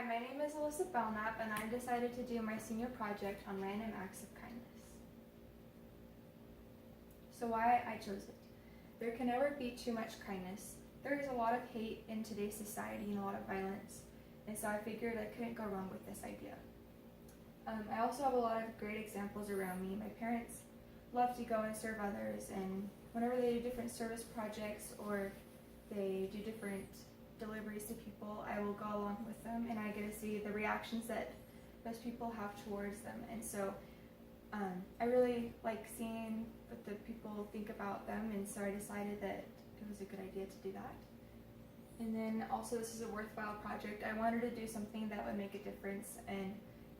Hi, my name is Alyssa Belknap, and I decided to do my senior project on random acts of kindness. So why I chose it. There can never be too much kindness. There is a lot of hate in today's society and a lot of violence, and so I figured I couldn't go wrong with this idea. I also have a lot of great examples around me. My parents love to go and serve others, and whenever they do different service projects or they do different deliveries to people, I will go along with them, and I get to see the reactions that those people have towards them. And so I really like seeing what the people think about them, and so I decided that it was a good idea to do that. And then also, this is a worthwhile project. I wanted to do something that would make a difference, and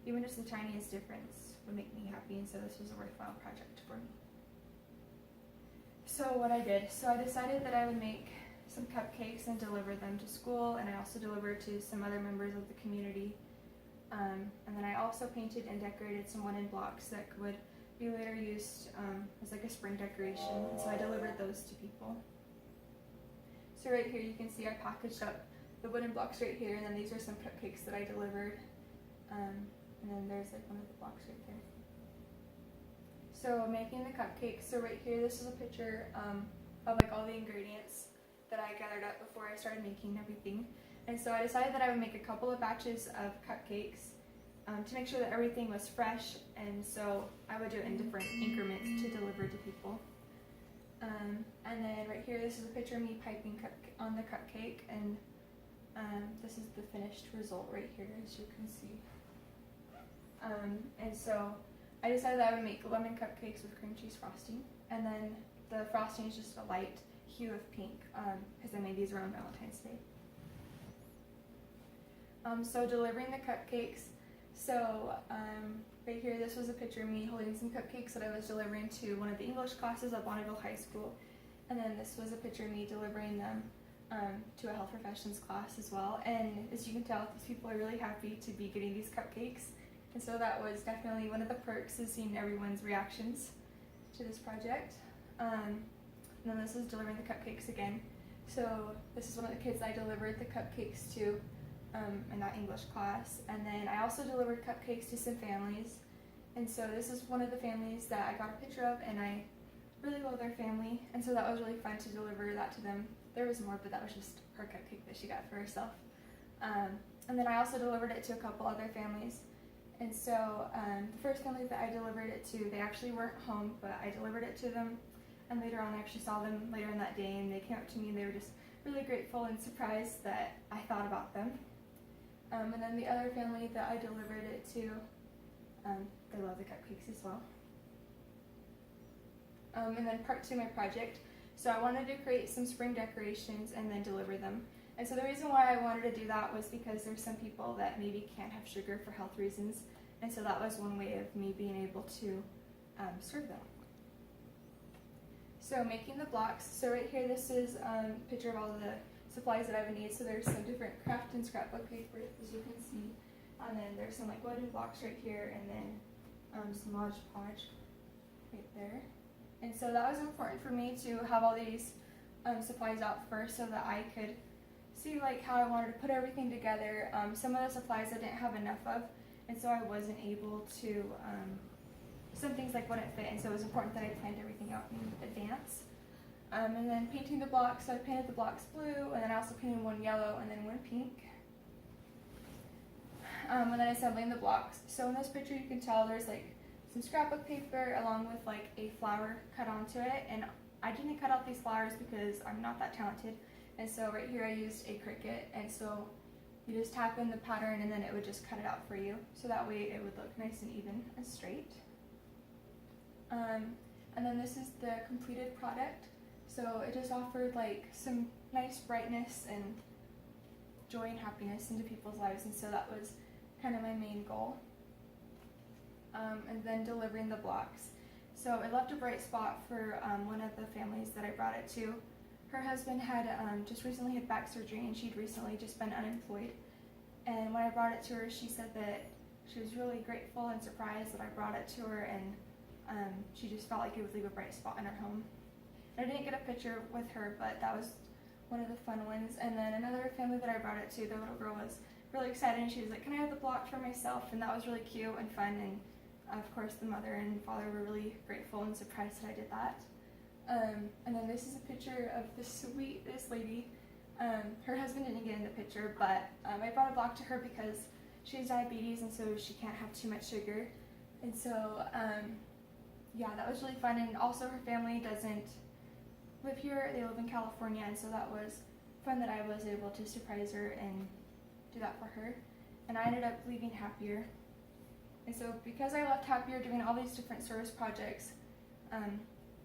even just the tiniest difference would make me happy, and so this was a worthwhile project for me. So what I did, I decided that I would make some cupcakes and deliver them to school, and I also delivered to some other members of the community. And then I also painted and decorated some wooden blocks that would be later used as like a spring decoration, and so I delivered those to people. So right here you can see I packaged up the wooden blocks right here, and then these are some cupcakes that I delivered. And then there's like one of the blocks right there. So making the cupcakes, so right here this is a picture of like all the ingredients that I gathered up before I started making everything. And so I decided that I would make a couple of batches of cupcakes to make sure that everything was fresh, and so I would do it in different increments to deliver to people. And then right here, this is a picture of me piping on the cupcake, and this is the finished result right here, as you can see. And so I decided that I would make lemon cupcakes with cream cheese frosting, and then the frosting is just a light hue of pink, because I made these around Valentine's Day. So delivering the cupcakes, right here this was a picture of me holding some cupcakes that I was delivering to one of the English classes at Bonneville High School, and then this was a picture of me delivering them to a health professions class as well. And as you can tell, these people are really happy to be getting these cupcakes, and so that was definitely one of the perks, is seeing everyone's reactions to this project. And then this is delivering the cupcakes again. So this is one of the kids I delivered the cupcakes to in that English class. And then I also delivered cupcakes to some families. And so this is one of the families that I got a picture of, and I really love their family. And so that was really fun to deliver that to them. There was more, but that was just her cupcake that she got for herself. And then I also delivered it to a couple other families. And so the first family that I delivered it to, they actually weren't home, but I delivered it to them. And later on, I actually saw them later in that day, and they came up to me and they were just really grateful and surprised that I thought about them. And then the other family that I delivered it to, they love the cupcakes as well. And then part two of my project, so I wanted to create some spring decorations and then deliver them. And so the reason why I wanted to do that was because there's some people that maybe can't have sugar for health reasons, and so that was one way of me being able to serve them. So making the blocks, so right here this is a picture of all the supplies that I would need. So there's some different craft and scrapbook paper, as you can see, and then there's some like wooden blocks right here, and then some Mod Podge right there. And so that was important for me to have all these supplies out first, so that I could see like how I wanted to put everything together. Some of the supplies I didn't have enough of, and so I wasn't able to, some things like wouldn't fit, and so it was important that I planned everything out in advance. And then painting the blocks, so I painted the blocks blue, and then I also painted one yellow and then one pink. And then assembling the blocks. So in this picture you can tell there's like some scrapbook paper along with like a flower cut onto it, and I didn't cut out these flowers because I'm not that talented, and so right here I used a Cricut, and so you just tap in the pattern and then it would just cut it out for you, so that way it would look nice and even and straight. And then this is the completed product. So it just offered like some nice brightness and joy and happiness into people's lives, and so that was kind of my main goal. And then delivering the blocks. So it left a bright spot for one of the families that I brought it to. Her husband had just recently had back surgery, and she'd recently just been unemployed. And when I brought it to her, she said that she was really grateful and surprised that I brought it to her, and she just felt like it would leave a bright spot in her home. I didn't get a picture with her, but that was one of the fun ones. And then another family that I brought it to, their little girl was really excited, and she was like, "Can I have the block for myself?" And that was really cute and fun, and of course the mother and father were really grateful and surprised that I did that. And then this is a picture of the sweetest lady. Her husband didn't get in the picture, but I brought a block to her because she has diabetes, and so she can't have too much sugar. And so, yeah, that was really fun. And also her family doesn't live here, they live in California, and so that was fun that I was able to surprise her and do that for her. And I ended up leaving Happier. And so because I left Happier doing all these different service projects,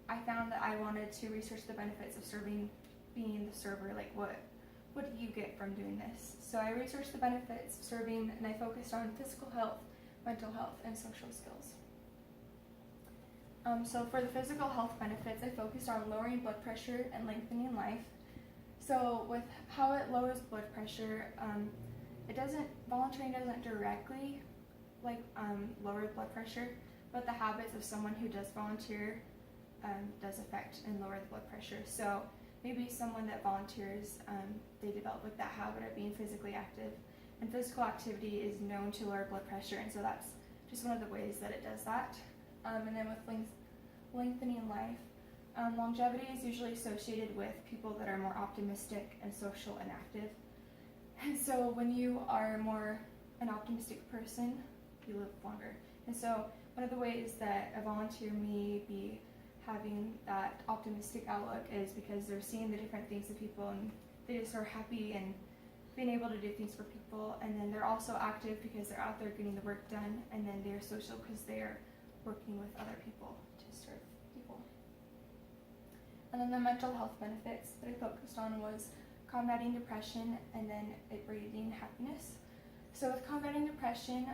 I found that I wanted to research the benefits of serving, being the server. Like, what do you get from doing this? So I researched the benefits of serving, and I focused on physical health, mental health, and social skills. So for the physical health benefits, I focused on lowering blood pressure and lengthening life. So with how it lowers blood pressure, volunteering doesn't directly lower blood pressure, but the habits of someone who does volunteer does affect and lower the blood pressure. So maybe someone that volunteers, they develop like that habit of being physically active, and physical activity is known to lower blood pressure, and so that's just one of the ways that it does that. And then with lengthening life, longevity is usually associated with people that are more optimistic and social and active. And so when you are more an optimistic person, you live longer. And so one of the ways that a volunteer may be having that optimistic outlook is because they're seeing the different things of people, and they just are happy and being able to do things for people. And then they're also active because they're out there getting the work done, and then they're social because they're working with other people to serve people. And then the mental health benefits that I focused on was combating depression and then it breeding happiness. So with combating depression,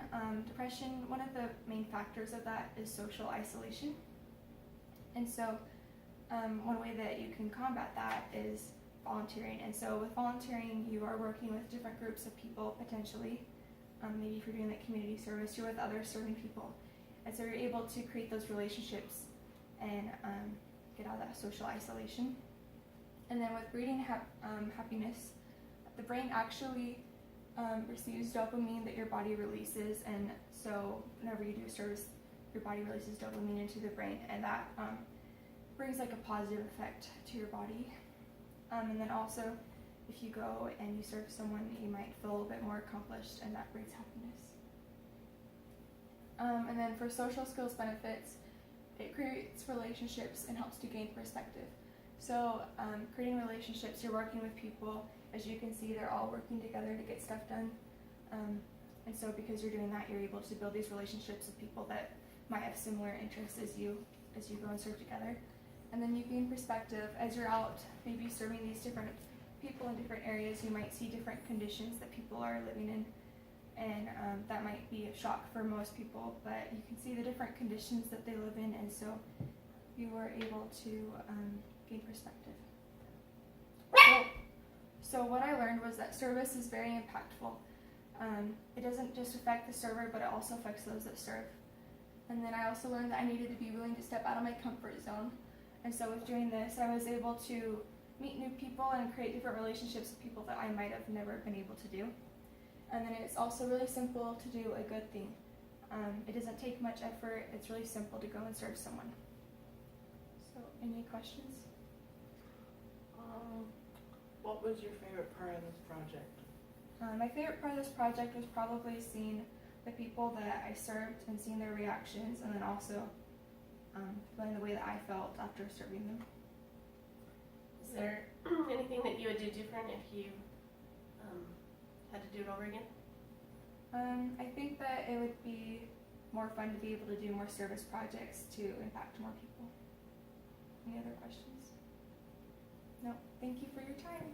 one of the main factors of that is social isolation. And so one way that you can combat that is volunteering. And so with volunteering, you are working with different groups of people potentially. Maybe if you're doing like community service, you're with other serving people. And so you're able to create those relationships and get out of that social isolation. And then with breeding happiness, the brain actually receives dopamine that your body releases, and so whenever you do service, your body releases dopamine into the brain, and that brings like a positive effect to your body. And then also, if you go and you serve someone, you might feel a little bit more accomplished, and that brings happiness. And then for social skills benefits, it creates relationships and helps to gain perspective. So creating relationships, you're working with people. As you can see, they're all working together to get stuff done. And so because you're doing that, you're able to build these relationships with people that might have similar interests as you go and serve together. And then you gain perspective as you're out maybe serving these different people in different areas. You might see different conditions that people are living in, and that might be a shock for most people, but you can see the different conditions that they live in, and so you are able to gain perspective. So what I learned was that service is very impactful. It doesn't just affect the server, but it also affects those that serve. And then I also learned that I needed to be willing to step out of my comfort zone. And so with doing this, I was able to meet new people and create different relationships with people that I might have never been able to do. And then it's also really simple to do a good thing. It doesn't take much effort. It's really simple to go and serve someone. So, any questions? What was your favorite part of this project? My favorite part of this project was probably seeing the people that I served and seeing their reactions, and then also feeling the way that I felt after serving them. Is there anything that you would do different if you had to do it over again? I think that it would be more fun to be able to do more service projects to impact more people. Any other questions? No. Thank you for your time.